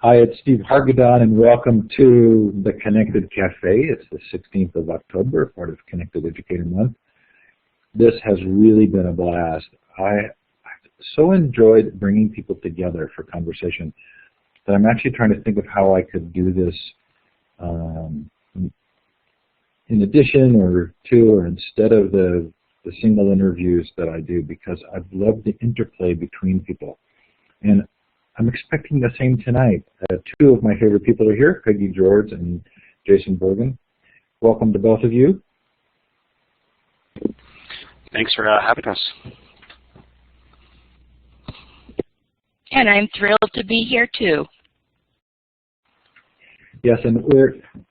Hi, it's Steve Hargadon, and welcome to the Connected Cafe. It's the 16th of October, part of Connected Educator Month. This has really been a blast. I've so enjoyed bringing people together for conversation that I'm actually trying to think of how I could do this in addition or to or instead of the single interviews that I do, because I've loved the interplay between people. And I'm expecting the same tonight. Two of my favorite people are here, Peggy George and Jason Borgen. Welcome to both of you. Thanks for having us. And I'm thrilled to be here too. Yes, and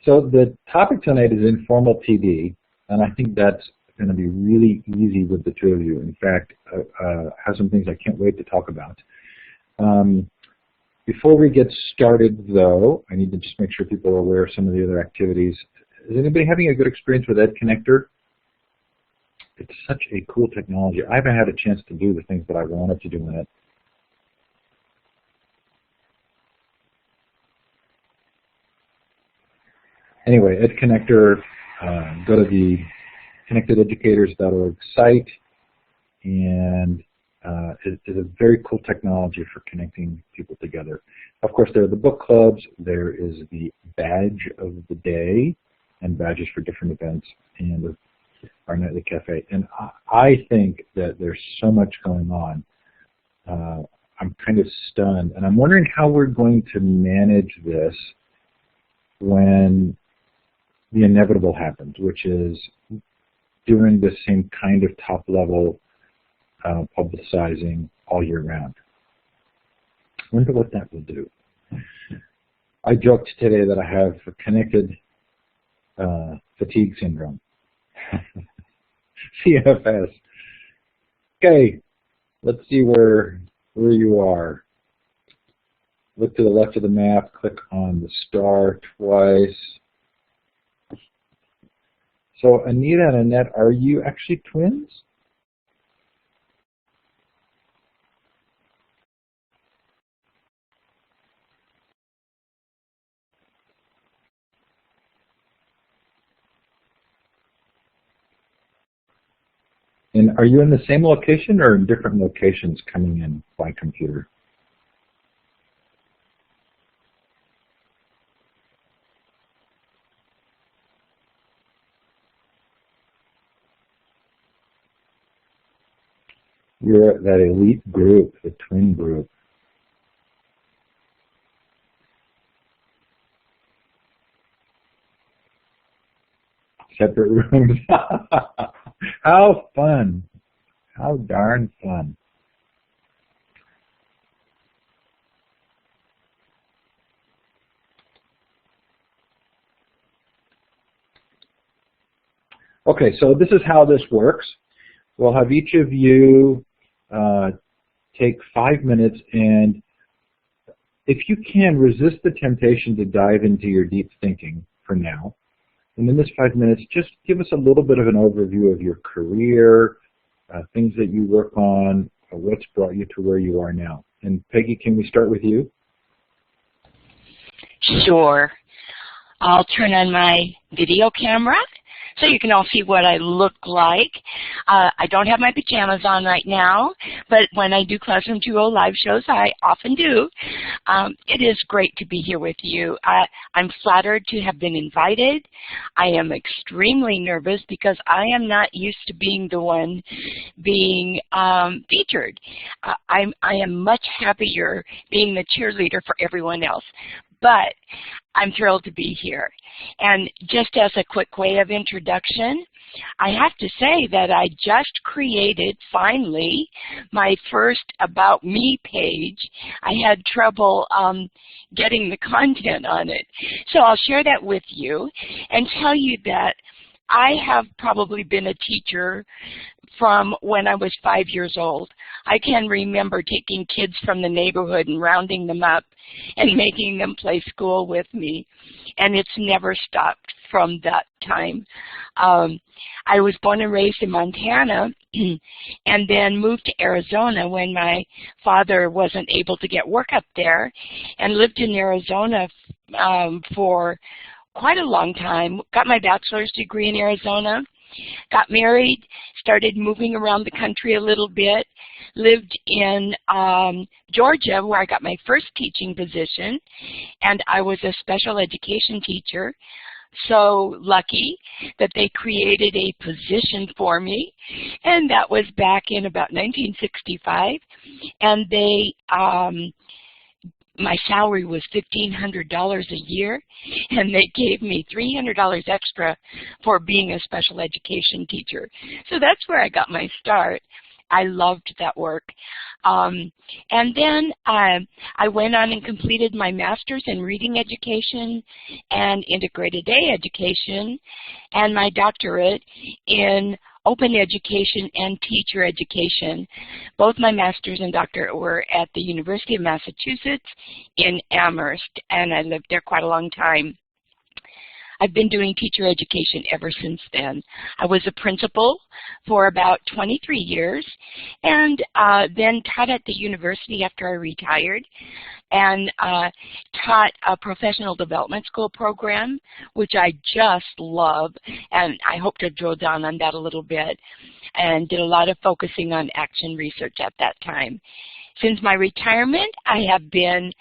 so the topic tonight is informal TD, and I think that's going to be really easy with the two of you. In fact, I have some things I can't wait to talk about. Before we get started, though, I need to just make sure people are aware of some of the other activities. Is anybody having a good experience with Ed Connector? It's such a cool technology. I haven't had a chance to do the things that I wanted to do in it. Anyway, Ed Connector, go to the connectededucators.org site, and it is a very cool technology for connecting people together. Of course, there are the book clubs, there is the badge of the day, and badges for different events, and our nightly cafe. And I think that there's so much going on. I'm kind of stunned, and I'm wondering how we're going to manage this when the inevitable happens, which is doing the same kind of top-level publicizing all year round. I wonder what that will do. I joked today that I have connected fatigue syndrome. CFS. Okay, let's see where you are. Look to the left of the map, click on the star twice. So Anita and Annette, are you actually twins? And are you in the same location or in different locations coming in by computer? You're that elite group, the twin group. Separate rooms. How fun. How darn fun. Okay, so this is how this works. We'll have each of you take 5 minutes, and if you can, resist the temptation to dive into your deep thinking for now. And in this 5 minutes, just give us a little bit of an overview of your career, things that you work on, what's brought you to where you are now. And Peggy, can we start with you? Sure. I'll turn on my video camera so you can all see what I look like. I don't have my pajamas on right now, but when I do Classroom 2.0 live shows, I often do. It is great to be here with you. I'm flattered to have been invited. I am extremely nervous because I am not used to being the one being featured. I am much happier being the cheerleader for everyone else. But I'm thrilled to be here. And just as a quick way of introduction, I have to say that I just created, finally, my first About Me page. I had trouble getting the content on it. So I'll share that with you and tell you that I have probably been a teacher from when I was 5 years old. I can remember taking kids from the neighborhood and rounding them up and making them play school with me. And it's never stopped from that time. I was born and raised in Montana and then moved to Arizona when my father wasn't able to get work up there, and lived in Arizona for quite a long time. Got my bachelor's degree in Arizona, got married, started moving around the country a little bit, lived in Georgia where I got my first teaching position, and I was a special education teacher. So lucky that they created a position for me, and that was back in about 1965, and they my salary was $1,500 a year, and they gave me $300 extra for being a special education teacher. So that's where I got my start. I loved that work. And then I went on and completed my master's in reading education and integrated A education, and my doctorate in open education and teacher education. Both my master's and doctorate were at the University of Massachusetts in Amherst, and I lived there quite a long time. I've been doing teacher education ever since then. I was a principal for about 23 years, and then taught at the university after I retired, and taught a professional development school program, which I just love, and I hope to drill down on that a little bit, and did a lot of focusing on action research at that time. Since my retirement, I have been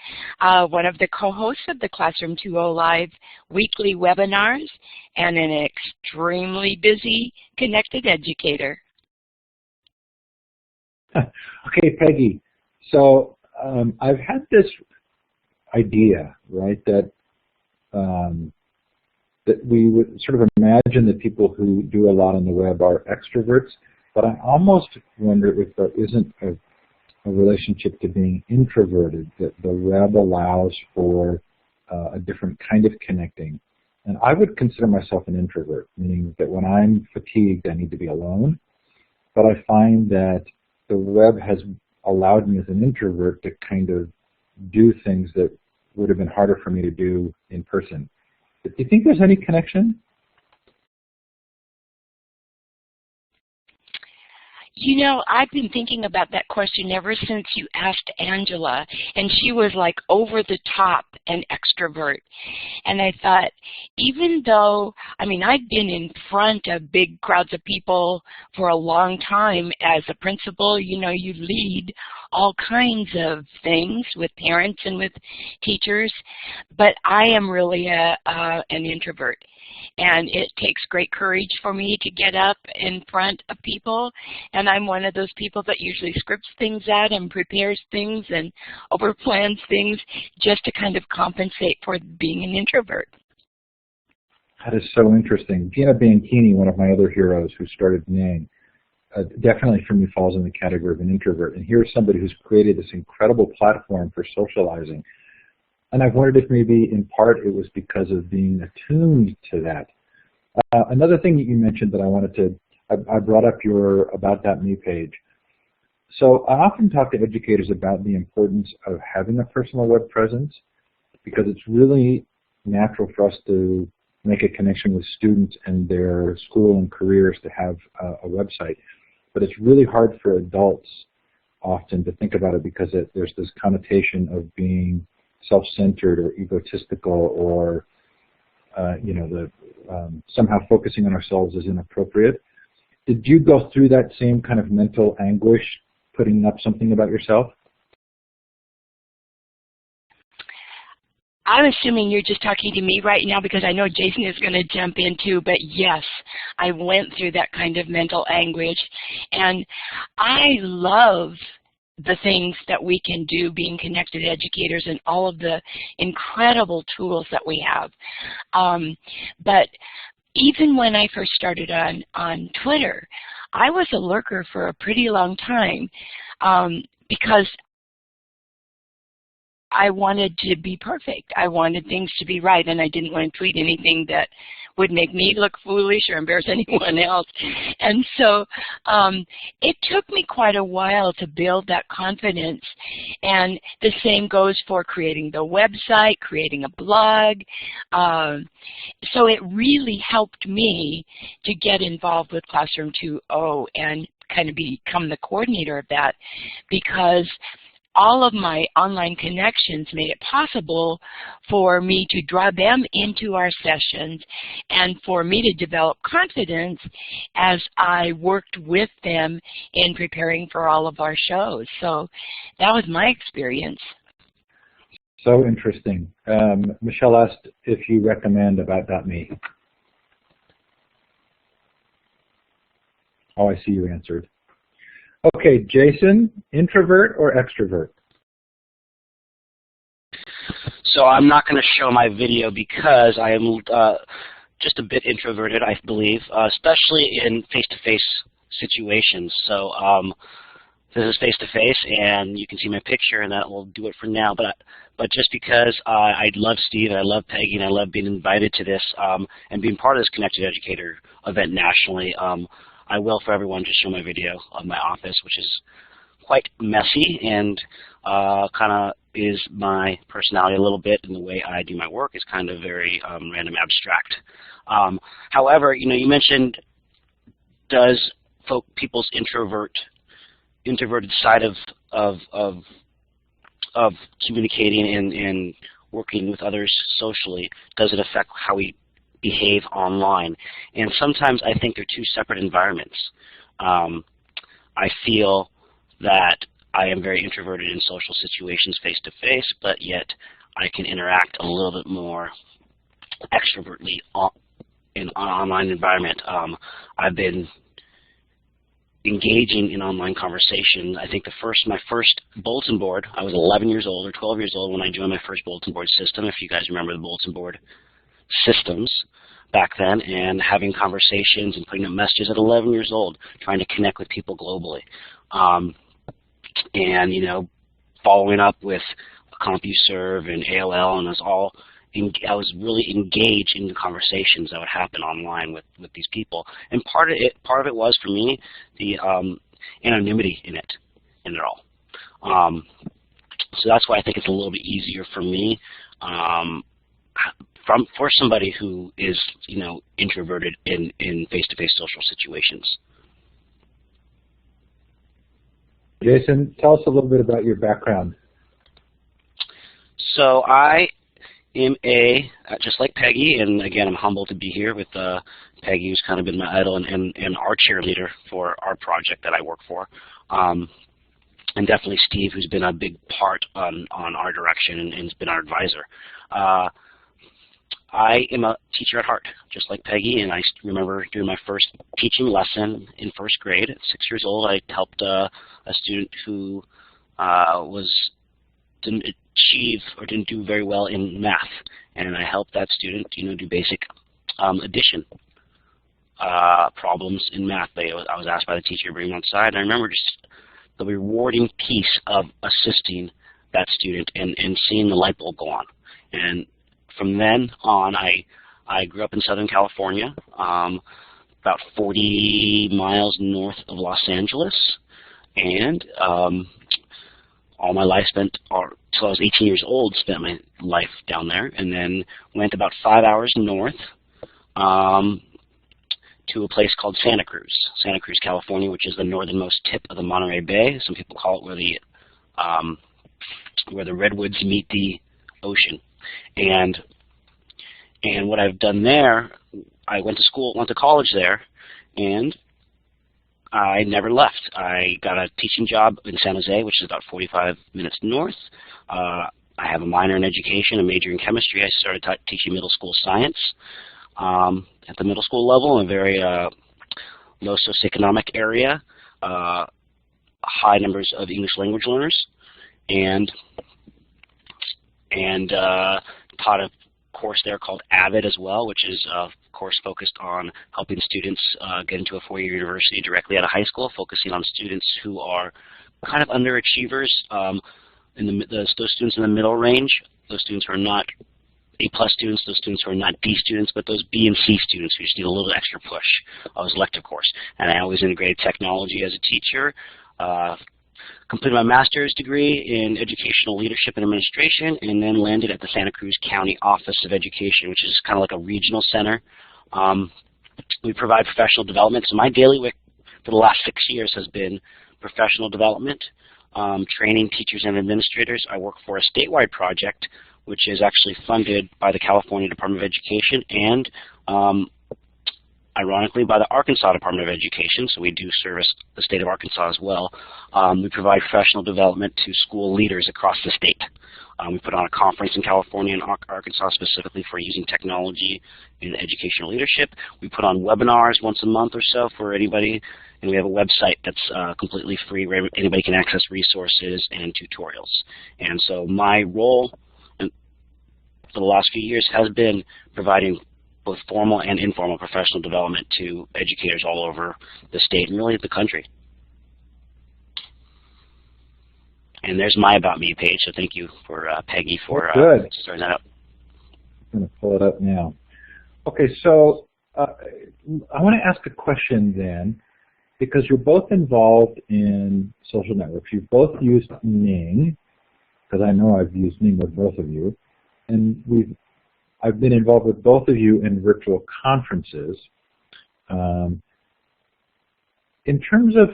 one of the co-hosts of the Classroom 2.0 Live weekly webinars and an extremely busy connected educator. Okay, Peggy. So I've had this idea, right, that that we would sort of imagine that people who do a lot on the web are extroverts, but I almost wonder if there isn't a relationship to being introverted, that the web allows for a different kind of connecting. And I would consider myself an introvert, meaning that when I'm fatigued, I need to be alone. But I find that the web has allowed me as an introvert to kind of do things that would have been harder for me to do in person. Do you think there's any connection? You know, I've been thinking about that question ever since you asked Angela, and she was like over the top an extrovert. And I thought, even though, I mean, I've been in front of big crowds of people for a long time as a principal. You know, you lead all kinds of things with parents and with teachers, but I am really an introvert. And it takes great courage for me to get up in front of people, and I'm one of those people that usually scripts things out and prepares things and overplans things just to kind of compensate for being an introvert. That is so interesting. Gina Bianchini, one of my other heroes who started Nang, definitely for me falls in the category of an introvert. And here's somebody who's created this incredible platform for socializing. And I've wondered if maybe in part it was because of being attuned to that. Another thing that you mentioned that I wanted to, I brought up your About That Me page. So I often talk to educators about the importance of having a personal web presence, because it's really natural for us to make a connection with students and their school and careers to have a website. But it's really hard for adults often to think about it, because there's this connotation of being self-centered or egotistical, or somehow focusing on ourselves is inappropriate. Did you go through that same kind of mental anguish putting up something about yourself? I'm assuming you're just talking to me right now, because I know Jason is going to jump in too, but yes, I went through that kind of mental anguish, and I love the things that we can do being connected educators and all of the incredible tools that we have. But even when I first started on Twitter, I was a lurker for a pretty long time, because I wanted to be perfect. I wanted things to be right, and I didn't want to tweet anything that would make me look foolish or embarrass anyone else. And so it took me quite a while to build that confidence. And the same goes for creating the website, creating a blog. So it really helped me to get involved with Classroom 2.0 and kind of become the coordinator of that, because all of my online connections made it possible for me to draw them into our sessions and for me to develop confidence as I worked with them in preparing for all of our shows. So that was my experience. So interesting. Michelle asked if you recommend About.me. Oh, I see you answered. Okay, Jason, introvert or extrovert? So I'm not going to show my video because I am just a bit introverted, I believe, especially in face-to-face situations. So this is face-to-face, and you can see my picture, and that will do it for now. But just because I love Steve, and I love Peggy, and I love being invited to this and being part of this Connected Educator event nationally, I will, for everyone, just show my video of my office, which is quite messy and kind of is my personality a little bit, and the way I do my work is kind of very random, abstract. However, you mentioned, does people's introverted side of communicating and working with others socially, does it affect how we behave online? And sometimes I think they're two separate environments. I feel that I am very introverted in social situations face-to-face, but yet I can interact a little bit more extrovertly in an online environment. I've been engaging in online conversation. I think my first bulletin board, I was 11 years old or 12 years old when I joined my first bulletin board system, if you guys remember the bulletin board systems back then, and having conversations and putting up messages at 11 years old, trying to connect with people globally. And, following up with CompuServe and AOL, and I was really engaged in the conversations that would happen online with these people. And part of it was, for me, the anonymity in it all. So that's why I think it's a little bit easier for me for somebody who is, introverted in face-to-face social situations. Jason, tell us a little bit about your background. So I am just like Peggy, and again, I'm humbled to be here with Peggy, who's kind of been my idol and our cheerleader for our project that I work for. And definitely Steve, who's been a big part on our direction and has been our advisor. I am a teacher at heart, just like Peggy, and I remember doing my first teaching lesson in first grade. At 6 years old, I helped a student who didn't achieve or didn't do very well in math, and I helped that student, do basic addition problems in math. I was asked by the teacher to bring them outside, and I remember just the rewarding piece of assisting that student and seeing the light bulb go on. And from then on, I grew up in Southern California, about 40 miles north of Los Angeles, and all my life till I was 18 years old, spent my life down there, and then went about 5 hours north to a place called Santa Cruz, California, which is the northernmost tip of the Monterey Bay. Some people call it where the redwoods meet the ocean. And what I've done there, I went to college there, and I never left. I got a teaching job in San Jose, which is about 45 minutes north. I have a minor in education, a major in chemistry. I started teaching middle school science at the middle school level in a very low socioeconomic area, high numbers of English language learners, and taught a course there called AVID as well, which is a course focused on helping students get into a four-year university directly out of high school, focusing on students who are kind of underachievers, those students in the middle range, those students who are not A+ students, those students who are not D students, but those B and C students who just need a little extra push. I was elective course, and I always integrated technology as a teacher. Completed my master's degree in educational leadership and administration, and then landed at the Santa Cruz County Office of Education, which is kind of like a regional center. We provide professional development. So my daily work for the last 6 years has been professional development, training teachers and administrators. I work for a statewide project, which is actually funded by the California Department of Education and, ironically, by the Arkansas Department of Education. So we do service the state of Arkansas as well. We provide professional development to school leaders across the state. We put on a conference in California and Arkansas specifically for using technology in educational leadership. We put on webinars once a month or so for anybody, and we have a website that's completely free where anybody can access resources and tutorials. And so my role for the last few years has been providing both formal and informal professional development to educators all over the state and really the country. And there's my About Me page, so thank you for Peggy for starting that up. I'm going to pull it up now. Okay, so I want to ask a question then, because you're both involved in social networks. You've both used Ning, because I know I've used Ning with both of you, and I've been involved with both of you in virtual conferences. In terms of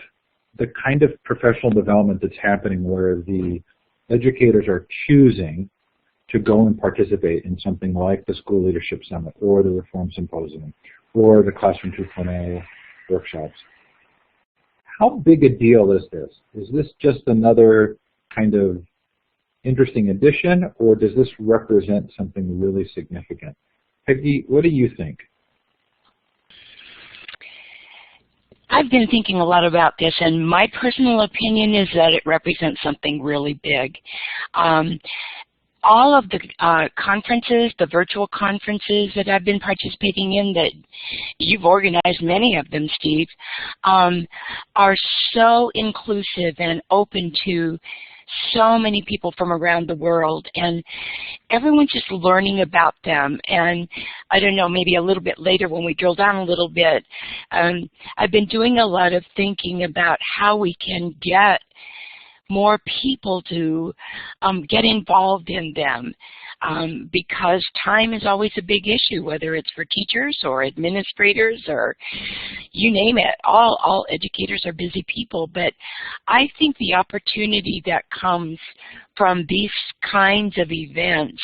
the kind of professional development that's happening where the educators are choosing to go and participate in something like the School Leadership Summit or the Reform Symposium or the Classroom 2.0 workshops, how big a deal is this? Is this just another kind of interesting addition, or does this represent something really significant? Peggy, what do you think? I've been thinking a lot about this, and my personal opinion is that it represents something really big. All of the conferences, the virtual conferences that I've been participating in, that you've organized many of them, Steve, are so inclusive and open to so many people from around the world, and everyone's just learning about them. And I don't know, maybe a little bit later when we drill down a little bit, I've been doing a lot of thinking about how we can get more people to get involved in them, because time is always a big issue, whether it's for teachers or administrators or you name it. All educators are busy people, but I think the opportunity that comes from these kinds of events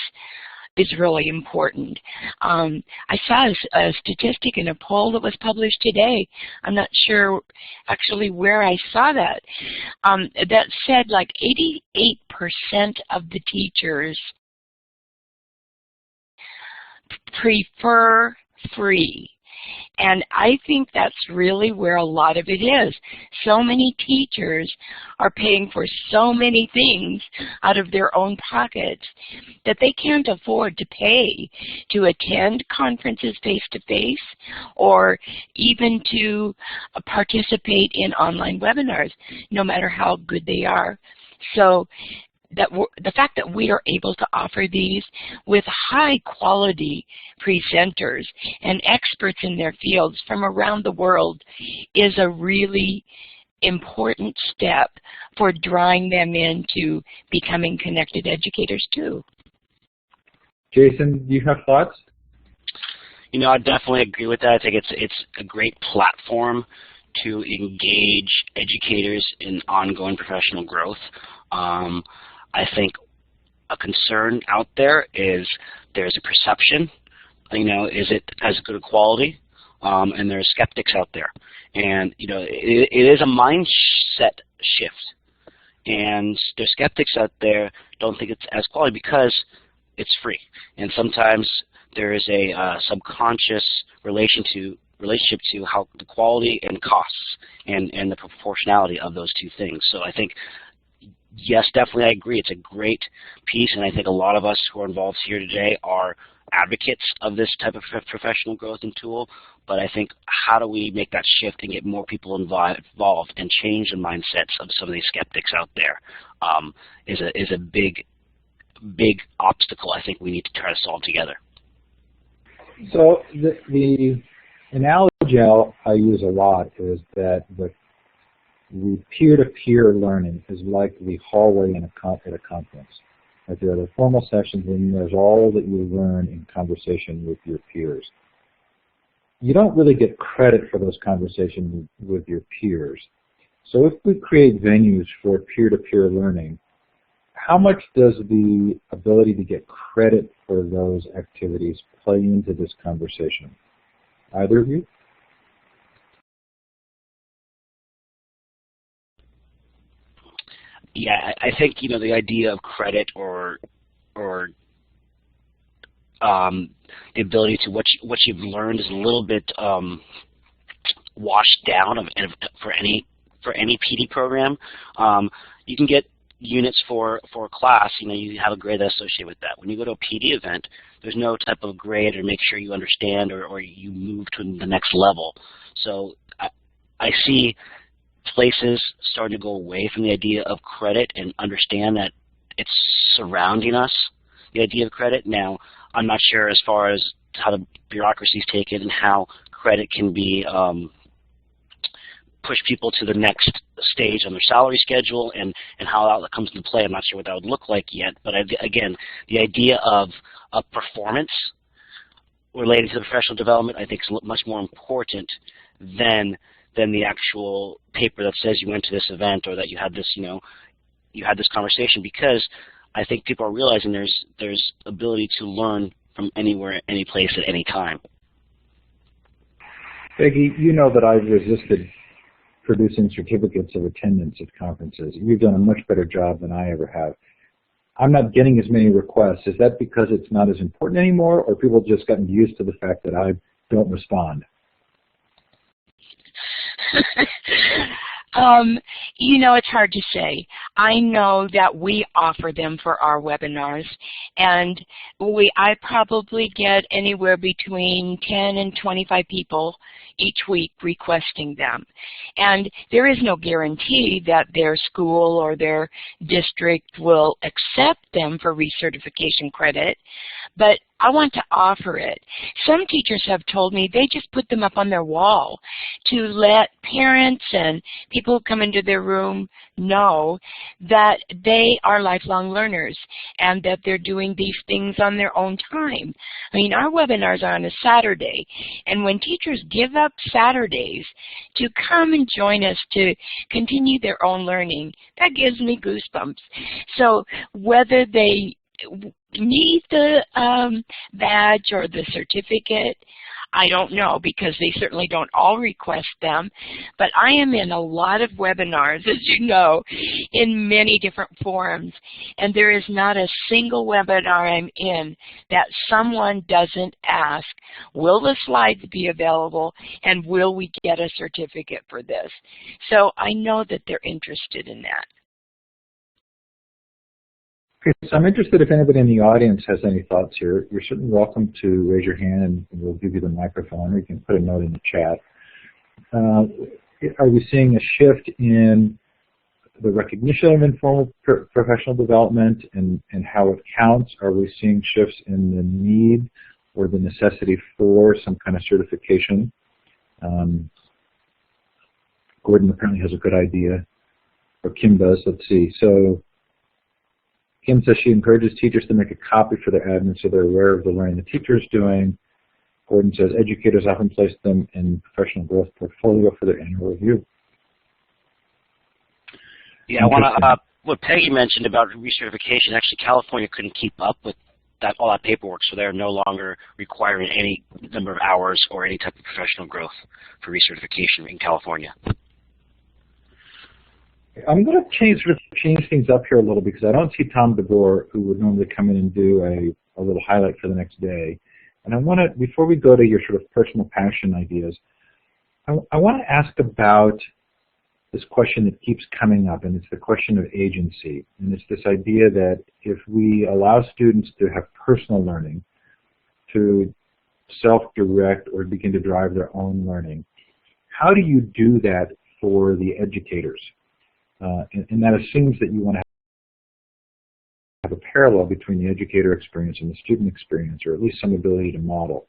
is really important. I saw a statistic in a poll that was published today. I'm not sure actually where I saw that. That said like 88% of the teachers prefer free. And I think that's really where a lot of it is. So many teachers are paying for so many things out of their own pockets that they can't afford to pay to attend conferences face-to-face or even to participate in online webinars, no matter how good they are. So the fact that we are able to offer these with high-quality presenters and experts in their fields from around the world is a really important step for drawing them into becoming connected educators too. Jason, do you have thoughts? You know, I definitely agree with that. I think it's a great platform to engage educators in ongoing professional growth. I think a concern out there is there's a perception, you know, is it as good a quality? And there's skeptics out there. And, you know, it is a mindset shift. And there's skeptics out there don't think it's as quality because it's free. And sometimes there is a subconscious relationship to how the quality and costs and the proportionality of those two things. So I think, yes, definitely I agree. It's a great piece, and I think a lot of us who are involved here today are advocates of this type of professional growth and tool, but I think how do we make that shift and get more people involved and change the mindsets of some of these skeptics out there is a big obstacle I think we need to try to solve together. So the analogy I use a lot is that the peer-to-peer learning is like the hallway at a conference. Like there are the formal sessions, and there's all that you learn in conversation with your peers. You don't really get credit for those conversations with your peers. So if we create venues for peer-to-peer learning, how much does the ability to get credit for those activities play into this conversation? Either of you? Yeah, I think the idea of credit or the ability to what you've learned is a little bit washed down for any PD program. You can get units for a class. You have a grade that's associated with that. When you go to a PD event, there's no type of grade or make sure you understand or you move to the next level. So I see places starting to go away from the idea of credit and understand that it's surrounding us, the idea of credit. Now, I'm not sure as far as how the bureaucracies take it and how credit can be push people to the next stage on their salary schedule and how that comes into play. I'm not sure what that would look like yet. But again, the idea of performance related to professional development I think is much more important than the actual paper that says you went to this event or that you had this, you had this conversation, because I think people are realizing there's ability to learn from anywhere, any place, at any time. Peggy, you know that I've resisted producing certificates of attendance at conferences. You've done a much better job than I ever have. I'm not getting as many requests. Is that because it's not as important anymore, or people just gotten used to the fact that I don't respond? It's hard to say. I know that we offer them for our webinars, and I probably get anywhere between 10 and 25 people each week requesting them. And there is no guarantee that their school or their district will accept them for recertification credit, but I want to offer it. Some teachers have told me they just put them up on their wall to let parents and people who come into their room know that they are lifelong learners and that they're doing these things on their own time. I mean, our webinars are on a Saturday, and when teachers give up Saturdays to come and join us to continue their own learning, that gives me goosebumps. So whether they need the badge or the certificate, I don't know, because they certainly don't all request them. But I am in a lot of webinars, as you know, in many different forums, and there is not a single webinar I'm in that someone doesn't ask, will the slides be available, and will we get a certificate for this? So I know that they're interested in that. Okay, so I'm interested if anybody in the audience has any thoughts here. You're certainly welcome to raise your hand and we'll give you the microphone, or you can put a note in the chat. Are we seeing a shift in the recognition of informal professional development and how it counts? Are we seeing shifts in the need or the necessity for some kind of certification? Gordon apparently has a good idea, or Kim does. Let's see. So Kim says she encourages teachers to make a copy for their admin so they're aware of the learning the teacher is doing. Gordon says educators often place them in professional growth portfolio for their annual review. Yeah, I want to, what Peggy mentioned about recertification, actually California couldn't keep up with all that paperwork, so they're no longer requiring any number of hours or any type of professional growth for recertification in California. I'm going to change things up here a little because I don't see Tom DeBoer, who would normally come in and do a little highlight for the next day. And I want to, before we go to your sort of personal passion ideas, I want to ask about this question that keeps coming up, and it's the question of agency. And it's this idea that if we allow students to have personal learning, to self-direct or begin to drive their own learning. How do you do that for the educators? And that assumes that you want to have a parallel between the educator experience and the student experience, or at least some ability to model.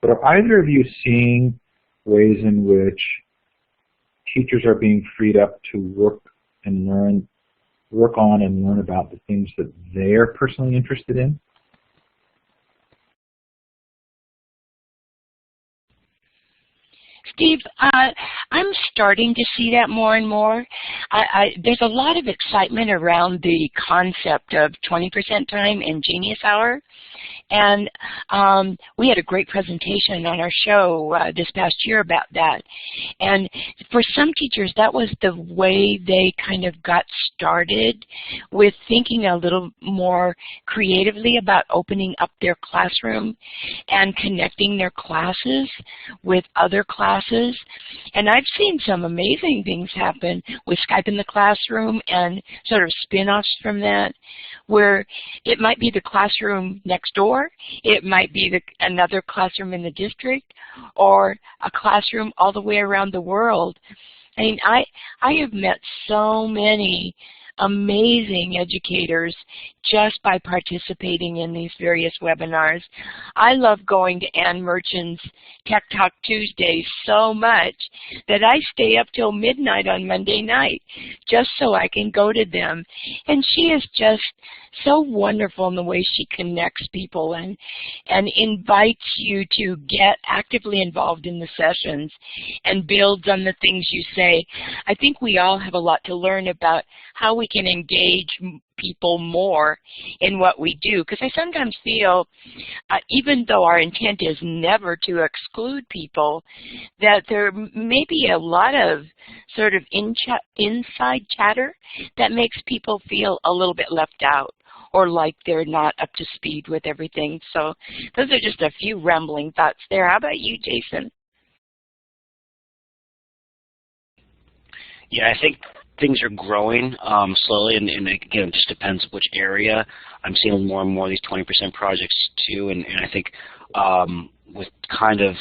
But are either of you seeing ways in which teachers are being freed up to work on and learn about the things that they're personally interested in? Steve, I'm starting to see that more and more. There's a lot of excitement around the concept of 20% time and Genius Hour. And we had a great presentation on our show this past year about that. And for some teachers, that was the way they kind of got started with thinking a little more creatively about opening up their classroom and connecting their classes with other classes. And I've seen some amazing things happen with Skype in the Classroom and sort of spin-offs from that, where it might be the classroom next door, it might be another classroom in the district, or a classroom all the way around the world. I mean, I have met so many amazing educators just by participating in these various webinars. I love going to Ann Merchant's Tech Talk Tuesdays so much that I stay up till midnight on Monday night just so I can go to them. And she is just so wonderful in the way she connects people and invites you to get actively involved in the sessions and builds on the things you say. I think we all have a lot to learn about how we can engage people more in what we do, because I sometimes feel, even though our intent is never to exclude people, that there may be a lot of sort of inside chatter that makes people feel a little bit left out or like they're not up to speed with everything. So those are just a few rambling thoughts there. How about you, Jason? Yeah, I think things are growing slowly, and again, it just depends which area. I'm seeing more and more of these 20% projects too, and I think with kind of,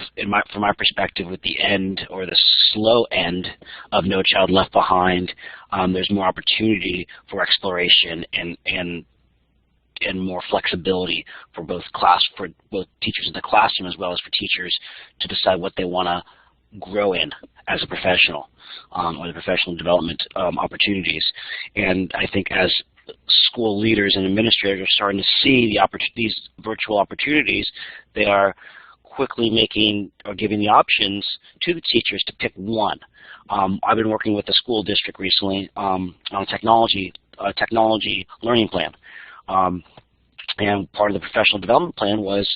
from my perspective, with the end or the slow end of No Child Left Behind, there's more opportunity for exploration and more flexibility for both teachers in the classroom as well as for teachers to decide what they want to grow in as a professional, or the professional development opportunities. And I think as school leaders and administrators are starting to see these virtual opportunities, they are quickly giving the options to the teachers to pick one. I've been working with a school district recently on a technology learning plan. And part of the professional development plan was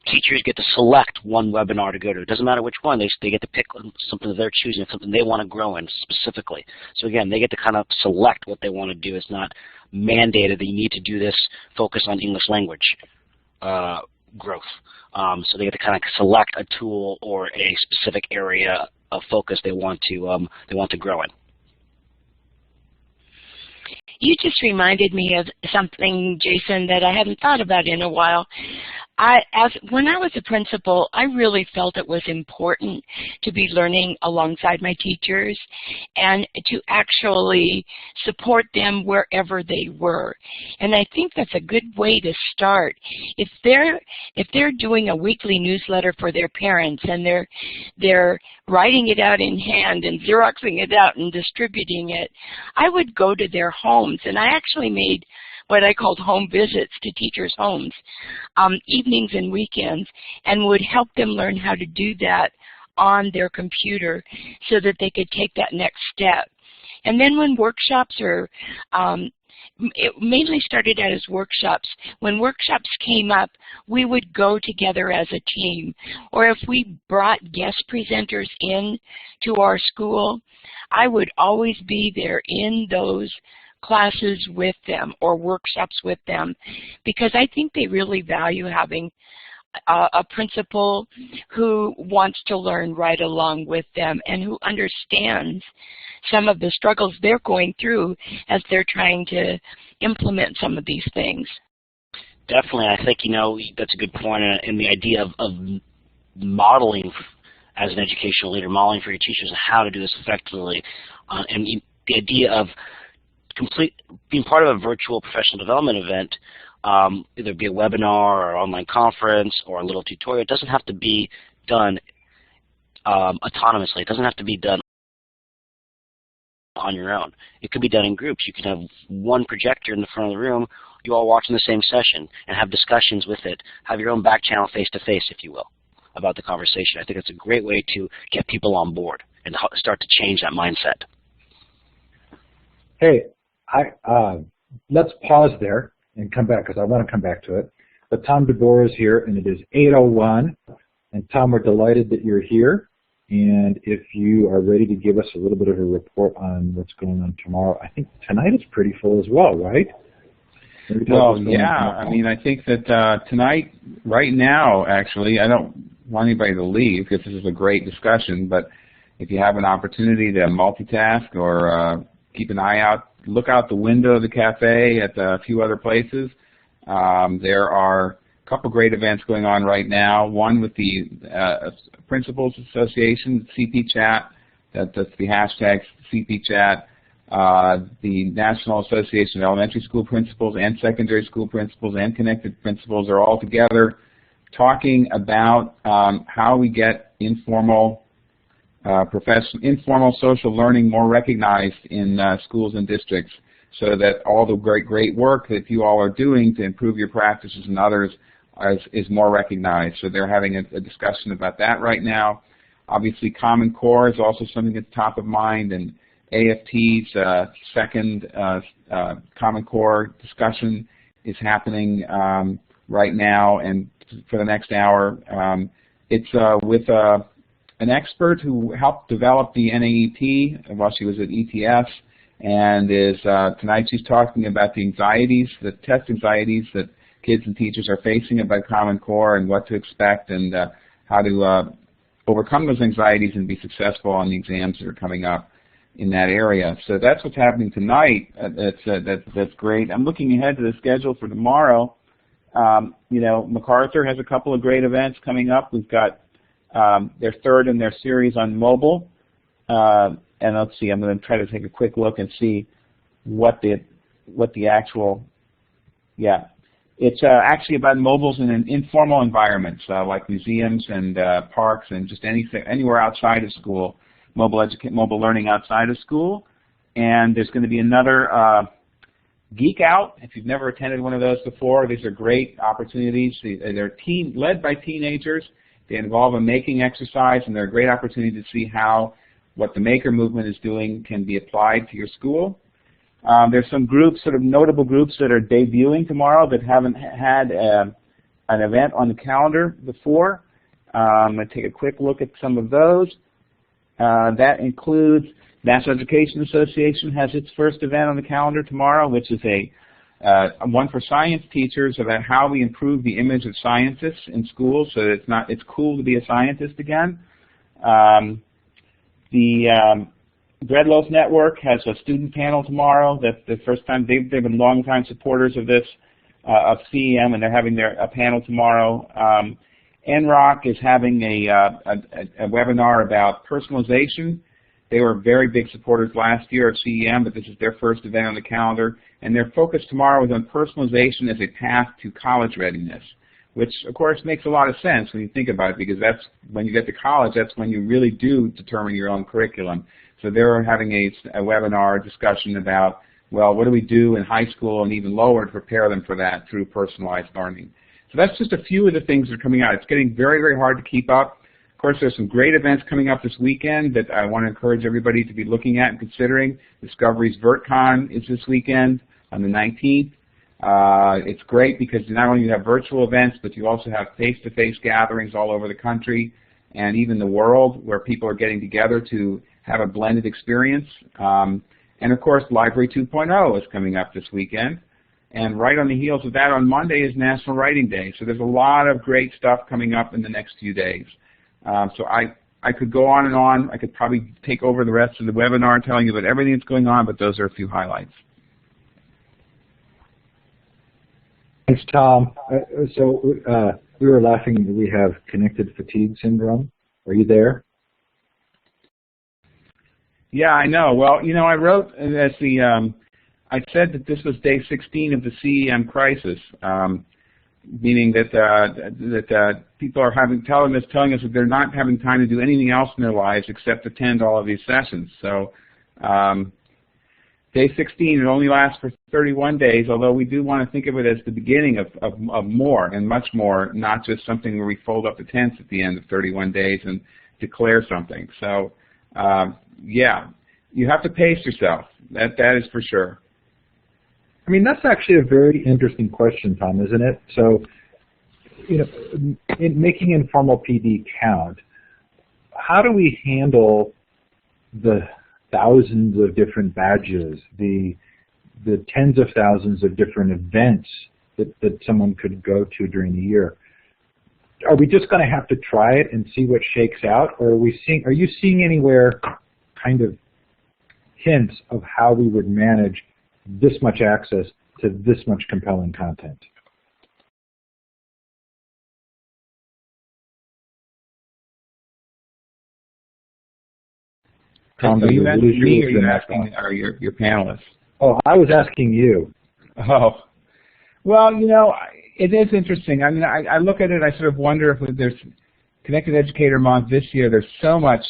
teachers get to select one webinar to go to. It doesn't matter which one. They get to pick something that they're choosing, something they want to grow in specifically. So again, they get to kind of select what they want to do. It's not mandated that you need to do this, focus on English language growth. So they get to kind of select a tool or a specific area of focus they want to grow in. You just reminded me of something, Jason, that I hadn't thought about in a while. When I was a principal, I really felt it was important to be learning alongside my teachers and to actually support them wherever they were. And I think that's a good way to start. If they're doing a weekly newsletter for their parents and they're writing it out in hand and Xeroxing it out and distributing it, I would go to their homes, and I actually made what I called home visits to teachers' homes, evenings and weekends, and would help them learn how to do that on their computer so that they could take that next step. And then when workshops it mainly started out as workshops. When workshops came up, we would go together as a team. Or if we brought guest presenters in to our school, I would always be there in those classes with them or workshops with them, because I think they really value having a principal who wants to learn right along with them and who understands some of the struggles they're going through as they're trying to implement some of these things. Definitely, I think that's a good point, and the idea of modeling as an educational leader, modeling for your teachers and how to do this effectively, and the idea of being part of a virtual professional development event, either be a webinar or online conference or a little tutorial. It doesn't have to be done autonomously. It doesn't have to be done on your own. It could be done in groups. You can have one projector in the front of the room, you all watching the same session, and have discussions with it. Have your own back channel face-to-face, if you will, about the conversation. I think it's a great way to get people on board and start to change that mindset. Hey, let's pause there and come back, because I want to come back to it. But Tom DeBoer is here, and it is 8:01. And Tom, we're delighted that you're here. And if you are ready to give us a little bit of a report on what's going on tomorrow, I think tonight is pretty full as well, right? Well, yeah. I mean, I think that tonight, right now, actually, I don't want anybody to leave because this is a great discussion, but if you have an opportunity to multitask or keep an eye out, look out the window of the cafe at a few other places. There are a couple great events going on right now. One with the Principals Association, CP Chat, that's the hashtag CP Chat. The National Association of Elementary School Principals and Secondary School Principals and Connected Principals are all together talking about how we get informal social learning more recognized in schools and districts, so that all the great work that you all are doing to improve your practices and others is more recognized. So they're having a discussion about that right now. Obviously, Common Core is also something that's top of mind, and AFT's second Common Core discussion is happening right now and for the next hour. It's with an expert who helped develop the NAEP while she was at ETS, and tonight she's talking about the anxieties, the test anxieties that kids and teachers are facing about Common Core and what to expect and how to overcome those anxieties and be successful on the exams that are coming up in that area. So that's what's happening tonight. That's great. I'm looking ahead to the schedule for tomorrow. MacArthur has a couple of great events coming up. We've got their third in their series on mobile. And let's see, I'm going to try to take a quick look and see what the actual, it's actually about mobiles in an informal environments like museums and parks and just anywhere outside of school, mobile learning outside of school. And there's going to be another Geek Out. If you've never attended one of those before, these are great opportunities. They're led by teenagers. They involve a making exercise, and they're a great opportunity to see how what the maker movement is doing can be applied to your school. There's some groups, sort of notable groups, that are debuting tomorrow that haven't had an event on the calendar before. I'm going to take a quick look at some of those. That includes National Education Association has its first event on the calendar tomorrow, which is one for science teachers about how we improve the image of scientists in schools, so that it's cool to be a scientist again. The Breadloaf Network has a student panel tomorrow. That's the first time. They've been longtime supporters of this, of CEM, and they're having a panel tomorrow. NROC is having a webinar about personalization. They were very big supporters last year of CEM, but this is their first event on the calendar. And their focus tomorrow is on personalization as a path to college readiness, which, of course, makes a lot of sense when you think about it, because that's when you get to college, that's when you really do determine your own curriculum. So they're having a webinar discussion about, well, what do we do in high school and even lower to prepare them for that through personalized learning. So that's just a few of the things that are coming out. It's getting very, very hard to keep up. Of course, there's some great events coming up this weekend that I want to encourage everybody to be looking at and considering. Discovery's VertCon is this weekend on the 19th. It's great because not only do you have virtual events, but you also have face-to-face gatherings all over the country and even the world where people are getting together to have a blended experience. And of course, Library 2.0 is coming up this weekend. And right on the heels of that on Monday is National Writing Day. So there's a lot of great stuff coming up in the next few days. So I could go on and on. I could probably take over the rest of the webinar telling you about everything that's going on, but those are a few highlights. Thanks, Tom. We were laughing that we have connected fatigue syndrome. Are you there? Yeah, I know. Well, I wrote as I said that this was day 16 of the CEM crisis, meaning that people are telling us that they're not having time to do anything else in their lives except attend all of these sessions. So day 16, it only lasts for 31 days, although we do want to think of it as the beginning of more and much more, not just something where we fold up the tents at the end of 31 days and declare something. So, yeah, you have to pace yourself. That is for sure. I mean, that's actually a very interesting question, Tom, isn't it? So, in making Informal PD count, how do we handle the thousands of different badges, the tens of thousands of different events that someone could go to during the year? Are we just going to have to try it and see what shakes out, or are you seeing anywhere kind of hints of how we would manage this much access to this much compelling content? Tom, are you asking me or are you asking your panelists? Oh, I was asking you. Oh. Well, it is interesting. I mean, I look at it, I sort of wonder if there's Connected Educator Month this year, there's so much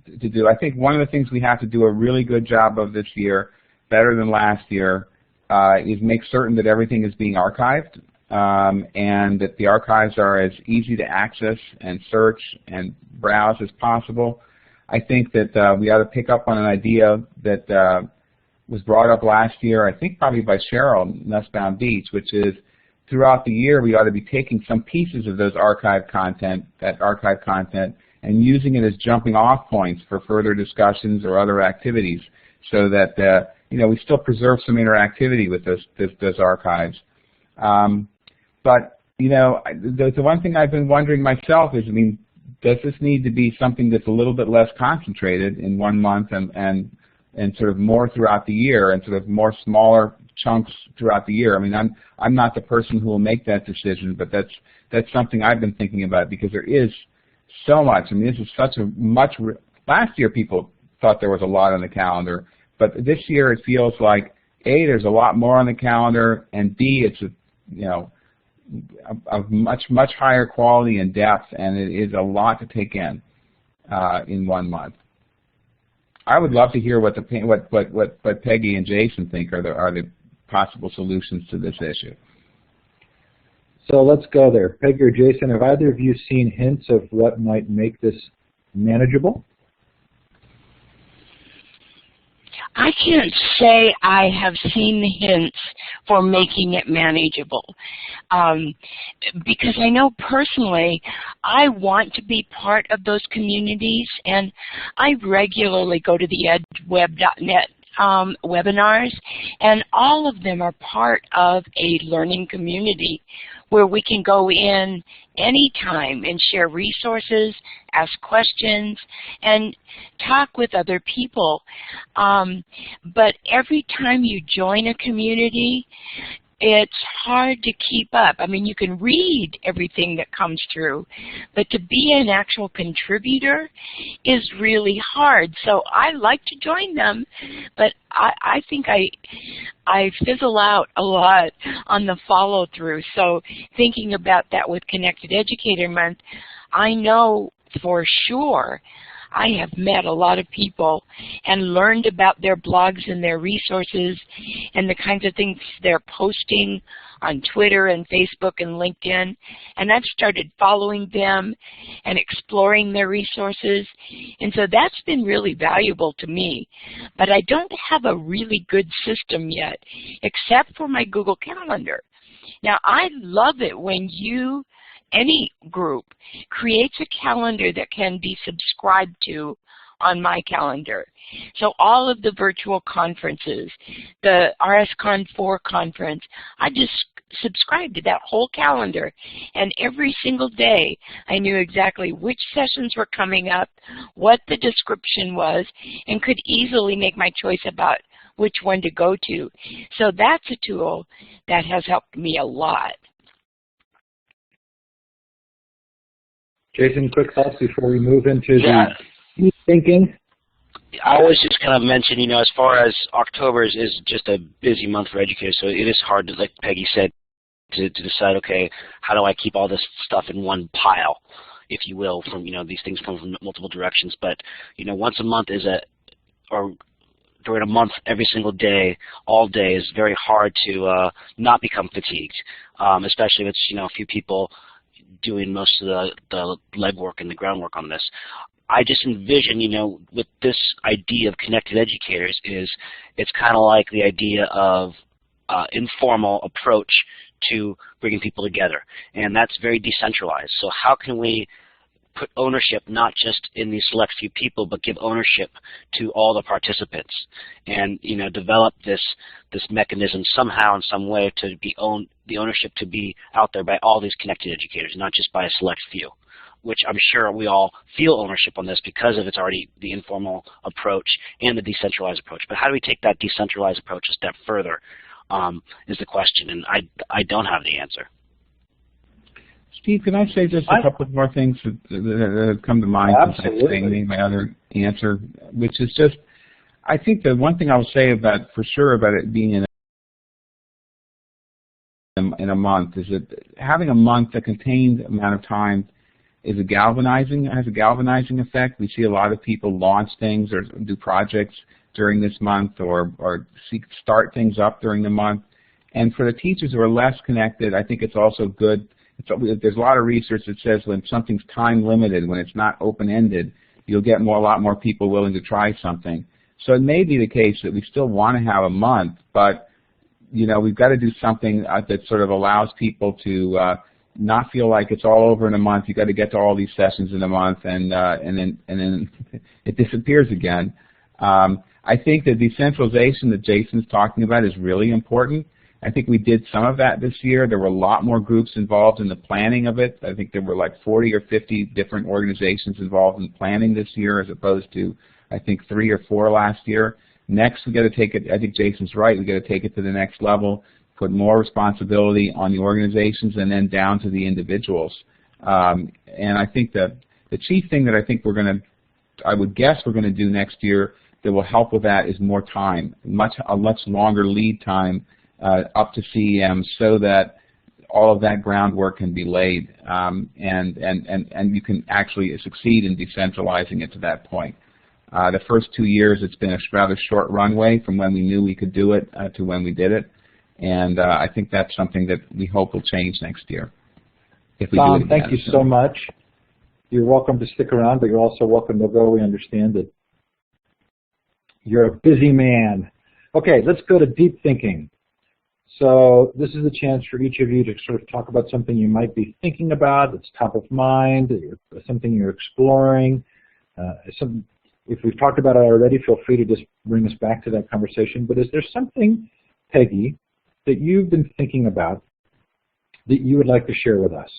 to do. I think one of the things we have to do a really good job of this year, better than last year, is make certain that everything is being archived and that the archives are as easy to access and search and browse as possible. I think that we ought to pick up on an idea that was brought up last year, I think probably by Cheryl Nussbaum Beach, which is throughout the year we ought to be taking some pieces of those archived content, and using it as jumping off points for further discussions or other activities so that we still preserve some interactivity with those archives. But the one thing I've been wondering myself is, does this need to be something that's a little bit less concentrated in 1 month and sort of more throughout the year and sort of more smaller chunks throughout the year? I mean, I'm not the person who will make that decision, but that's something I've been thinking about because there is so much. I mean, this is such a much. Last year, people thought there was a lot on the calendar, but this year it feels like A, there's a lot more on the calendar, and B, it's of much higher quality and depth, and it is a lot to take in 1 month. I would love to hear what Peggy and Jason think are the possible solutions to this issue. So let's go there. Peggy or Jason, have either of you seen hints of what might make this manageable? I can't say I have seen hints for making it manageable because I know personally I want to be part of those communities, and I regularly go to the edgeweb.net webinars, and all of them are part of a learning community where we can go in anytime and share resources, ask questions, and talk with other people. But every time you join a community, it's hard to keep up. I mean, you can read everything that comes through, but to be an actual contributor is really hard. So I like to join them, but I think I fizzle out a lot on the follow-through. So thinking about that with Connected Educator Month, I know for sure I have met a lot of people and learned about their blogs and their resources and the kinds of things they're posting on Twitter and Facebook and LinkedIn. And I've started following them and exploring their resources. And so that's been really valuable to me. But I don't have a really good system yet, except for my Google Calendar. Now, I love it when any group creates a calendar that can be subscribed to on my calendar. So all of the virtual conferences, the RSCon 4 conference, I just subscribed to that whole calendar, and every single day I knew exactly which sessions were coming up, what the description was, and could easily make my choice about which one to go to. So that's a tool that has helped me a lot. Jason, quick thoughts before we move into the thinking? I was just going to mention, you know, as far as October is just a busy month for educators, so it is hard to, like Peggy said, to decide, okay, how do I keep all this stuff in one pile, if you will, from, you know, these things come from multiple directions. But, you know, once a month or during a month, every single day, all day, is very hard to not become fatigued, especially if it's, you know, a few people doing most of the legwork and the groundwork on this. I just envision, you know, with this idea of connected educators it's kind of like the idea of informal approach to bringing people together, and that's very decentralized. So how can we put ownership not just in these select few people, but give ownership to all the participants, and, you know, develop this mechanism somehow in some way to be the ownership to be out there by all these connected educators, not just by a select few, which I'm sure we all feel ownership on this because of it's already the informal approach and the decentralized approach. But how do we take that decentralized approach a step further is the question, and I don't have the answer. Steve, can I say just a couple more things that have come to mind since I saying my other answer, which is just, I think the one thing I will say about, for sure, about it being in a month is that having a month, a contained amount of time, has a galvanizing effect. We see a lot of people launch things or do projects during this month or start things up during the month. And for the teachers who are less connected, I think it's also good. There's a lot of research that says when something's time limited, when it's not open-ended, you'll get a lot more people willing to try something. So it may be the case that we still want to have a month, but, you know, we've got to do something that sort of allows people to not feel like it's all over in a month. You've got to get to all these sessions in a month, and then it disappears again. I think the decentralization that Jason's talking about is really important. I think we did some of that this year. There were a lot more groups involved in the planning of it. I think there were like 40 or 50 different organizations involved in planning this year, as opposed to, I think, 3 or 4 last year. Next, we got to take it, I think Jason's right, we got to take it to the next level, put more responsibility on the organizations and then down to the individuals. And I think that the chief thing that I would guess we're going to do next year that will help with that is more time, a much longer lead time up to CEM, so that all of that groundwork can be laid, and you can actually succeed in decentralizing it to that point. The first 2 years, it's been a rather short runway from when we knew we could do it to when we did it, and I think that's something that we hope will change next year. If we Tom, do it thank you so much. You're welcome to stick around, but you're also welcome to go. We understand that you're a busy man. Okay, let's go to deep thinking. So this is a chance for each of you to sort of talk about something you might be thinking about that's top of mind, something you're exploring. If we've talked about it already, feel free to just bring us back to that conversation. But is there something, Peggy, that you've been thinking about that you would like to share with us?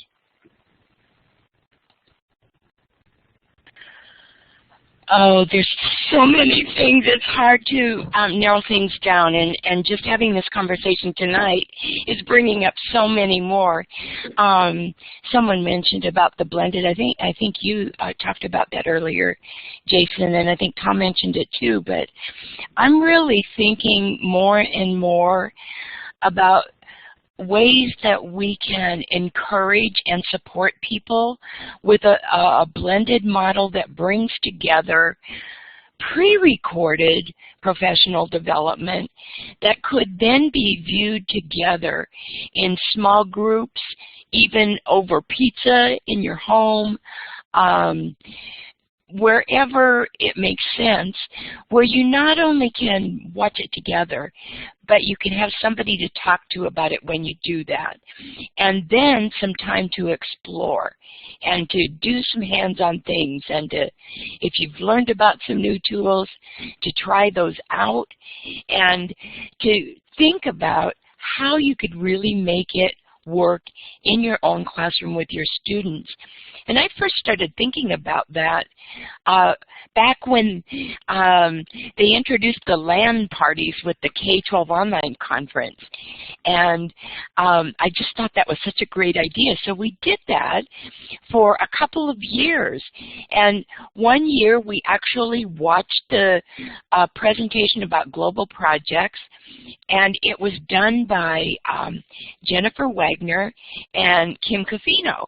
Oh, there's so many things. It's hard to narrow things down, and just having this conversation tonight is bringing up so many more. Someone mentioned about the blended. I think you talked about that earlier, Jason, and I think Tom mentioned it too. But I'm really thinking more and more about ways that we can encourage and support people with a blended model that brings together pre-recorded professional development that could then be viewed together in small groups, even over pizza in your home, wherever it makes sense, where you not only can watch it together, but you can have somebody to talk to about it when you do that. And then some time to explore and to do some hands-on things, and to, if you've learned about some new tools, to try those out and to think about how you could really make it work in your own classroom with your students. And I first started thinking about that back when they introduced the LAN parties with the K-12 online conference. And I just thought that was such a great idea. So we did that for a couple of years. And one year we actually watched the presentation about global projects, and it was done by Jennifer Wagner and Kim Cofino.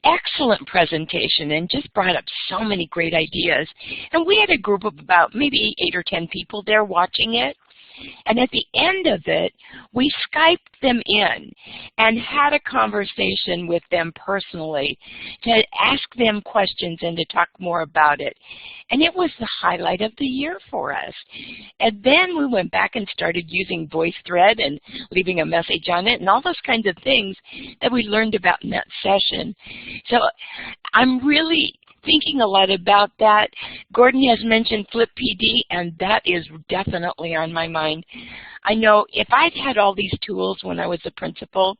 Excellent presentation, and just brought up so many great ideas. And we had a group of about maybe 8 or 10 people there watching it. And at the end of it, we Skyped them in and had a conversation with them personally to ask them questions and to talk more about it. And it was the highlight of the year for us. And then we went back and started using VoiceThread and leaving a message on it and all those kinds of things that we learned about in that session. So I'm really thinking a lot about that. Gordon has mentioned Flip PD, and that is definitely on my mind. I know if I'd had all these tools when I was a principal,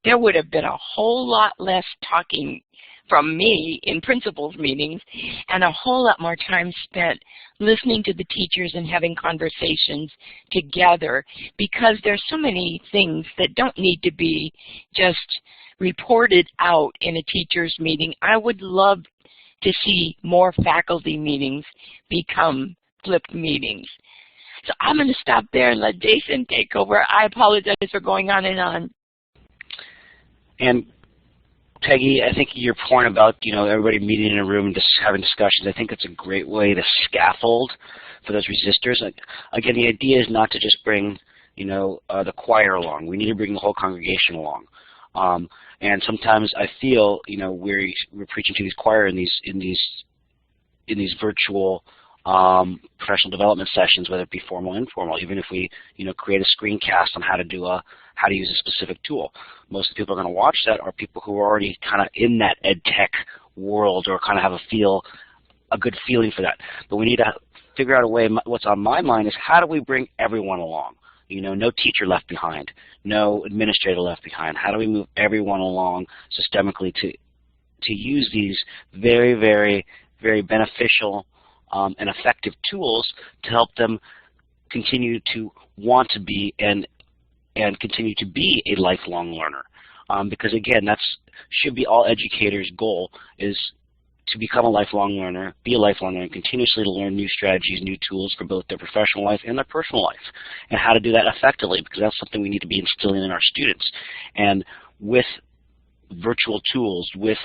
there would have been a whole lot less talking from me in principals meetings and a whole lot more time spent listening to the teachers and having conversations together, because there's so many things that don't need to be just reported out in a teacher's meeting. I would love to see more faculty meetings become flipped meetings. So I'm going to stop there and let Jason take over. I apologize for going on and on. And Peggy, I think your point about everybody meeting in a room and just having discussions, I think it's a great way to scaffold for those resistors. Again, the idea is not to just bring the choir along. We need to bring the whole congregation along. And sometimes I feel, we're preaching to these choir in these virtual professional development sessions, whether it be formal or informal. Even if we, create a screencast on how to use a specific tool, most of the people who are going to watch that are people who are already kind of in that ed tech world or kind of have a good feeling for that. But we need to figure out a way. What's on my mind is how do we bring everyone along? No teacher left behind, no administrator left behind. How do we move everyone along systemically to use these very, very, very beneficial and effective tools to help them continue to want to be and continue to be a lifelong learner? Because again, that should be all educators' goal, is to become a lifelong learner, be a lifelong learner, continuously to learn new strategies, new tools for both their professional life and their personal life, and how to do that effectively, because that's something we need to be instilling in our students. And with virtual tools, with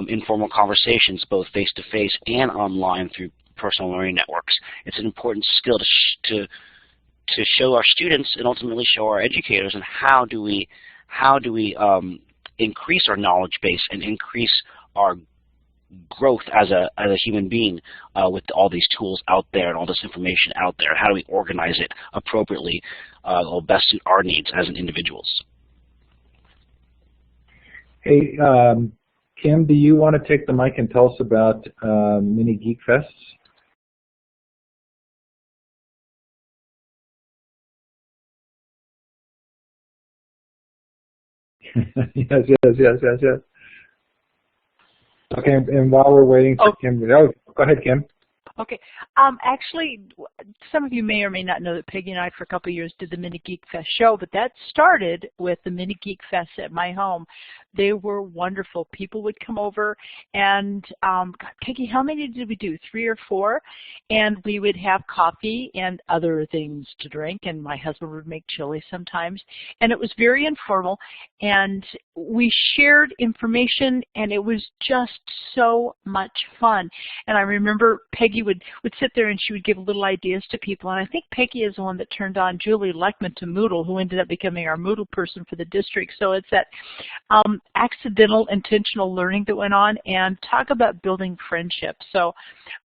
informal conversations, both face-to-face and online through personal learning networks, it's an important skill to show our students and ultimately show our educators, and how do we increase our knowledge base and increase our growth as a human being with all these tools out there and all this information out there. How do we organize it appropriately or best suit our needs as individuals? Hey, Kim, do you want to take the mic and tell us about mini Geekfests? Yes. Okay, and while we're waiting for Kim, go ahead, Kim. Okay. Actually, some of you may or may not know that Peggy and I, for a couple of years, did the Mini Geek Fest show, but that started with the Mini Geek Fest at my home. They were wonderful. People would come over, and Peggy, how many did we do? 3 or 4? And we would have coffee and other things to drink, and my husband would make chili sometimes. And it was very informal, and we shared information, and it was just so much fun. And I remember Peggy would sit there and she would give little ideas to people. And I think Peggy is the one that turned on Julie Leckman to Moodle, who ended up becoming our Moodle person for the district. So it's that accidental, intentional learning that went on, and talk about building friendship. So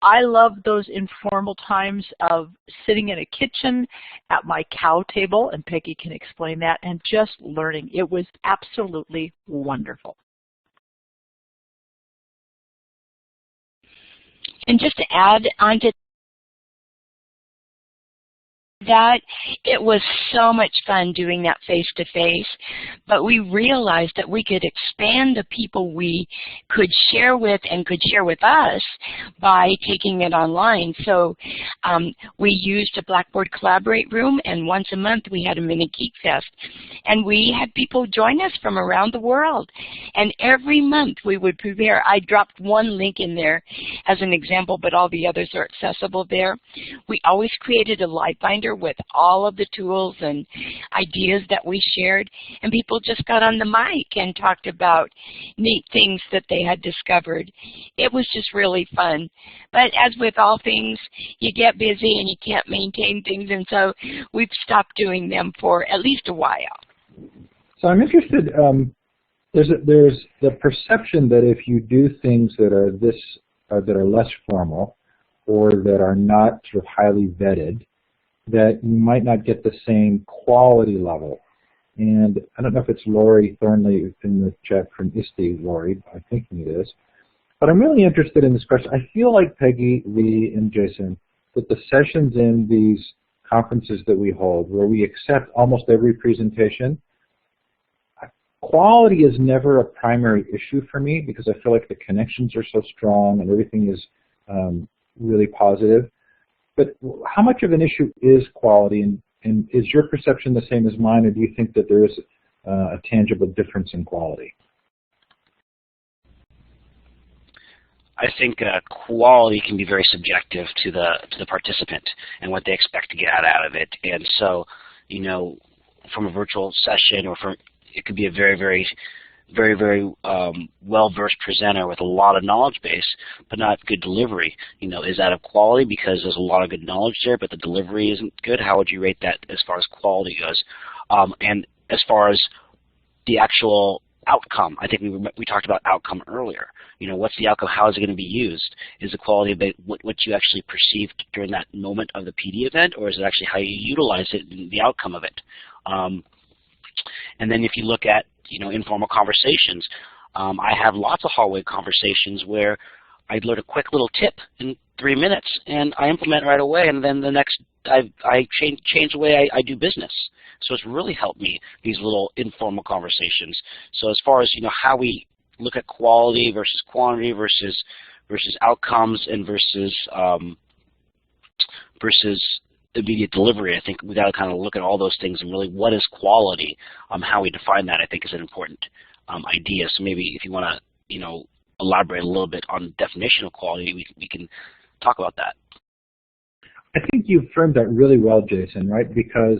I love those informal times of sitting in a kitchen at my cow table, and Peggy can explain that, and just learning. It was absolutely wonderful. And just to add on to that. It was so much fun doing that face-to-face, but we realized that we could expand the people we could share with and could share with us by taking it online. So we used a Blackboard Collaborate room, and once a month we had a mini Geekfest. And we had people join us from around the world. And every month we would prepare. I dropped one link in there as an example, but all the others are accessible there. We always created a live binder with all of the tools and ideas that we shared, and people just got on the mic and talked about neat things that they had discovered. It was just really fun. But as with all things, you get busy and you can't maintain things, and so we've stopped doing them for at least a while. So I'm interested, there's the perception that if you do things that are that are less formal or that are not sort of highly vetted, that you might not get the same quality level. And I don't know if it's Lori Thornley in the chat from ISTE, Lori, I think it is. But I'm really interested in this question. I feel like Peggy, Lee, and Jason, that the sessions in these conferences that we hold, where we accept almost every presentation, quality is never a primary issue for me because I feel like the connections are so strong and everything is really positive. But how much of an issue is quality, and is your perception the same as mine, or do you think that there is a tangible difference in quality? I think quality can be very subjective to the participant and what they expect to get out of it. And so, you know, from a virtual session or it could be a very well-versed presenter with a lot of knowledge base, but not good delivery. You know, is that of quality because there's a lot of good knowledge there, but the delivery isn't good? How would you rate that as far as quality goes? And as far as the actual outcome, I think we talked about outcome earlier. You know, what's the outcome? How is it going to be used? Is the quality of it what you actually perceived during that moment of the PD event, or is it actually how you utilize it and the outcome of it? And then if you look at, you know, informal conversations, I have lots of hallway conversations where I learn a quick little tip in 3 minutes and I implement it right away, and then the next I change the way I do business. So it's really helped me, these little informal conversations. So as far as, you know, how we look at quality versus quantity versus outcomes and versus immediate delivery, I think we got to kind of look at all those things and really what is quality. How we define that, I think, is an important idea. So maybe if you want to, you know, elaborate a little bit on the definition of quality, we can talk about that. I think you framed that really well, Jason, right? Because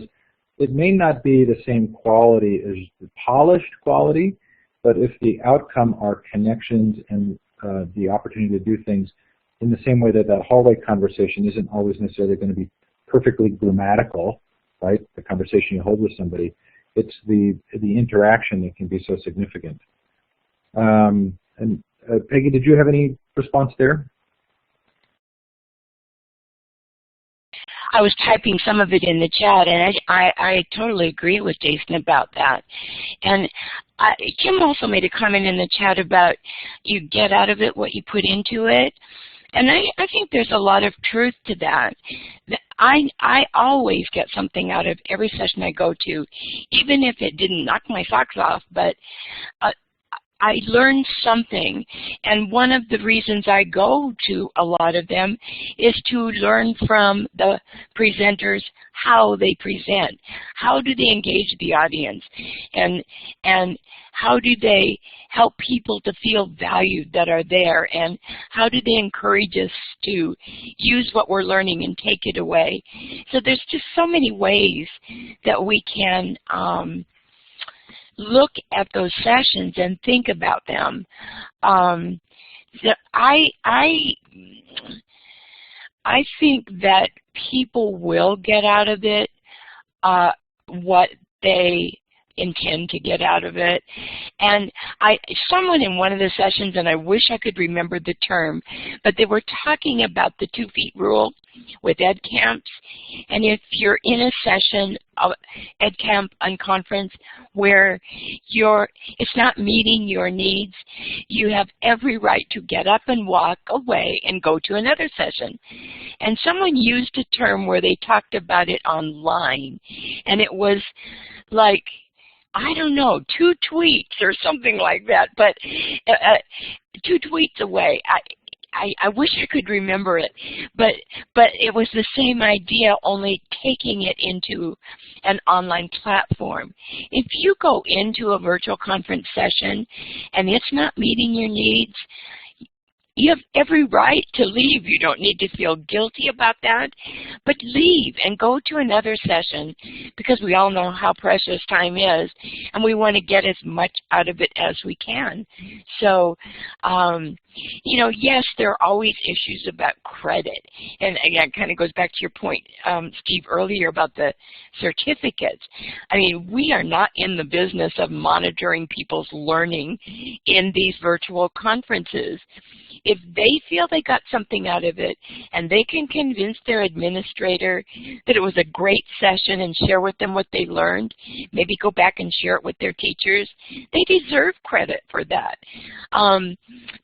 it may not be the same quality as the polished quality, but if the outcome are connections and the opportunity to do things in the same way that hallway conversation isn't always necessarily going to be perfectly grammatical, right? The conversation you hold with somebody, it's the interaction that can be so significant. And Peggy, did you have any response there? I was typing some of it in the chat, and I totally agree with Jason about that. And Kim also made a comment in the chat about you get out of it what you put into it. And I think there's a lot of truth to that. I always get something out of every session I go to, even if it didn't knock my socks off, but I learned something, and one of the reasons I go to a lot of them is to learn from the presenters how they present. How do they engage the audience, and how do they help people to feel valued that are there, and how do they encourage us to use what we're learning and take it away? So there's just so many ways that we can look at those sessions and think about them. I think that people will get out of it what they intend to get out of it. And someone in one of the sessions, and I wish I could remember the term, but they were talking about the 2 feet rule with ed camps. And if you're in a session of ed camp and conference where it's not meeting your needs, you have every right to get up and walk away and go to another session. And someone used a term where they talked about it online, and it was like, I don't know, 2 tweets or something like that, but 2 tweets away. I wish I could remember it, but it was the same idea, only taking it into an online platform. If you go into a virtual conference session and it's not meeting your needs, you have every right to leave. You don't need to feel guilty about that, but leave and go to another session, because we all know how precious time is, and we want to get as much out of it as we can. So, you know, yes, there are always issues about credit, and again, it kind of goes back to your point, Steve, earlier about the certificates. I mean, we are not in the business of monitoring people's learning in these virtual conferences. If they feel they got something out of it and they can convince their administrator that it was a great session and share with them what they learned, maybe go back and share it with their teachers, they deserve credit for that.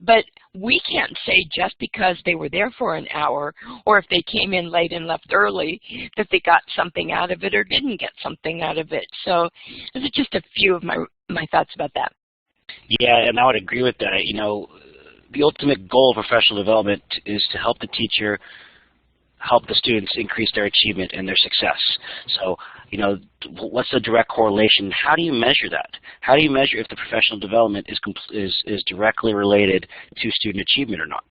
But we can't say just because they were there for an hour, or if they came in late and left early, that they got something out of it or didn't get something out of it. So those are just a few of my thoughts about that. Yeah, and I would agree with that. You know, the ultimate goal of professional development is to help the teacher, help the students increase their achievement and their success. So, you know, what's the direct correlation? How do you measure that? How do you measure if the professional development is directly related to student achievement or not?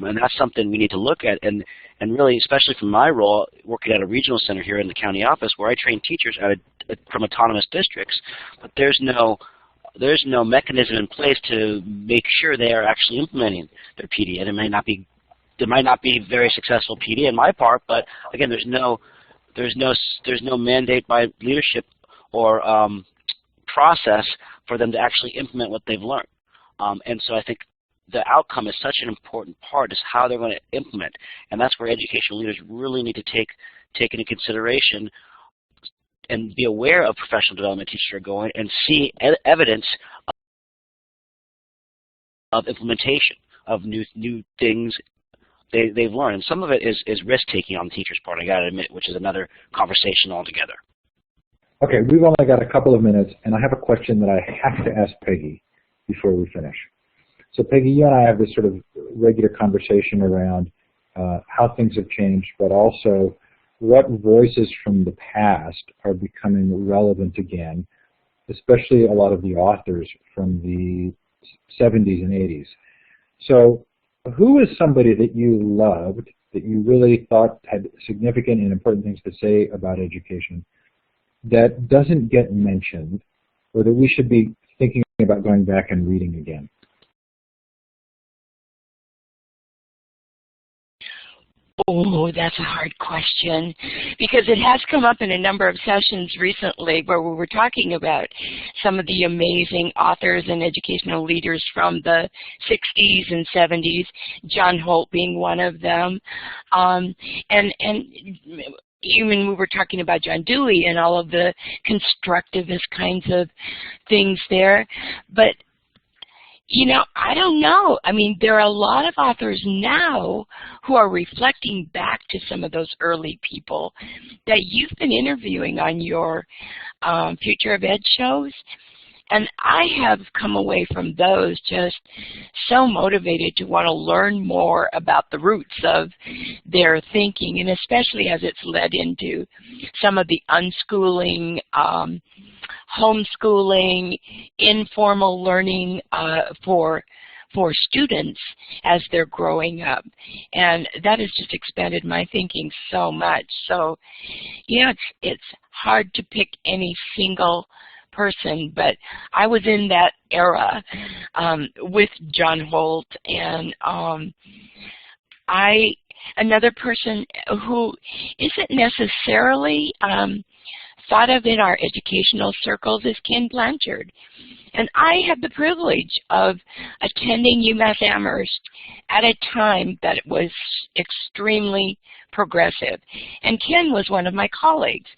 And that's something we need to look at, and really, especially from my role, working at a regional center here in the county office, where I train teachers from autonomous districts, but there's no mechanism in place to make sure they are actually implementing their PD. And it might not be very successful PD in my part, but again, there's no mandate by leadership or process for them to actually implement what they've learned. And so I think the outcome is such an important part, is how they're going to implement, and that's where educational leaders really need to take into consideration and be aware of professional development teachers are going, and see evidence of implementation of new things they've learned. And some of it is risk-taking on the teacher's part, I got to admit, which is another conversation altogether. Okay, we've only got a couple of minutes, and I have a question that I have to ask Peggy before we finish. So Peggy, you and I have this sort of regular conversation around how things have changed, but also what voices from the past are becoming relevant again, especially a lot of the authors from the 70s and 80s. So who is somebody that you loved, that you really thought had significant and important things to say about education, that doesn't get mentioned, or that we should be thinking about going back and reading again? Oh, that's a hard question, because it has come up in a number of sessions recently where we were talking about some of the amazing authors and educational leaders from the 60s and 70s, John Holt being one of them. And even we were talking about John Dewey and all of the constructivist kinds of things there. But you know, I don't know. I mean, there are a lot of authors now who are reflecting back to some of those early people that you've been interviewing on your Future of Ed shows. And I have come away from those just so motivated to want to learn more about the roots of their thinking, and especially as it's led into some of the unschooling, homeschooling, informal learning for students as they're growing up. And that has just expanded my thinking so much. So, you know, it's hard to pick any single person, but I was in that era with John Holt, and I another person who isn't necessarily thought of in our educational circles is Ken Blanchard. And I had the privilege of attending UMass Amherst at a time that it was extremely progressive. And Ken was one of my colleagues.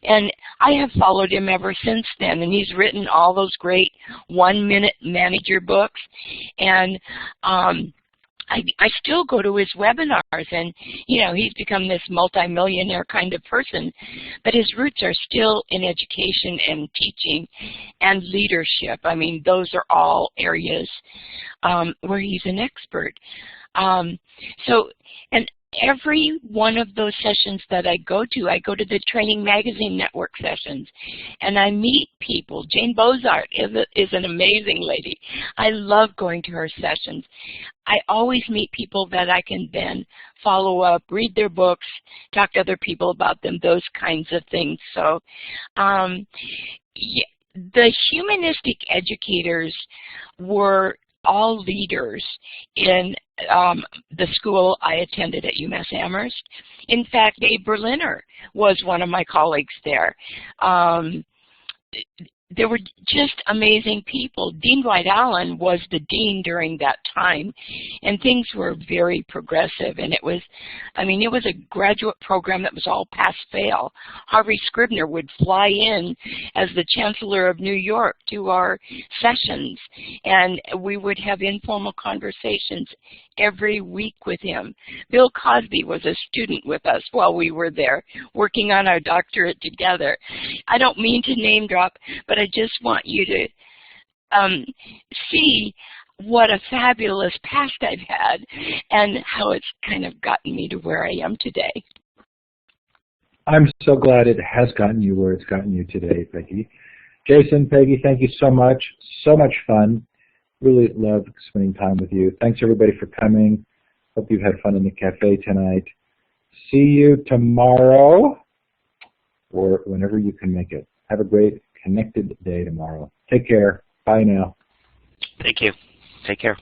And I have followed him ever since then. And he's written all those great one-minute manager books. And I still go to his webinars, and you know, he's become this multimillionaire kind of person, but his roots are still in education and teaching and leadership. I mean, those are all areas where he's an expert. And every one of those sessions that I go to the Training Magazine Network sessions, and I meet people. Jane Bozart is an amazing lady. I love going to her sessions. I always meet people that I can then follow up, read their books, talk to other people about them, those kinds of things. So yeah, the humanistic educators were all leaders in the school I attended at UMass Amherst. In fact, Dave Berliner was one of my colleagues there. There were just amazing people. Dean Dwight Allen was the dean during that time, and things were very progressive. And it was, I mean, it was a graduate program that was all pass-fail. Harvey Scribner would fly in as the Chancellor of New York to our sessions, and we would have informal conversations every week with him. Bill Cosby was a student with us while we were there, working on our doctorate together. I don't mean to name drop, but I just want you to see what a fabulous past I've had and how it's kind of gotten me to where I am today. I'm so glad it has gotten you where it's gotten you today, Peggy. Jason, Peggy, thank you so much. So much fun. Really loved spending time with you. Thanks, everybody, for coming. Hope you had fun in the cafe tonight. See you tomorrow or whenever you can make it. Have a great connected day tomorrow. Take care. Bye now. Thank you. Take care.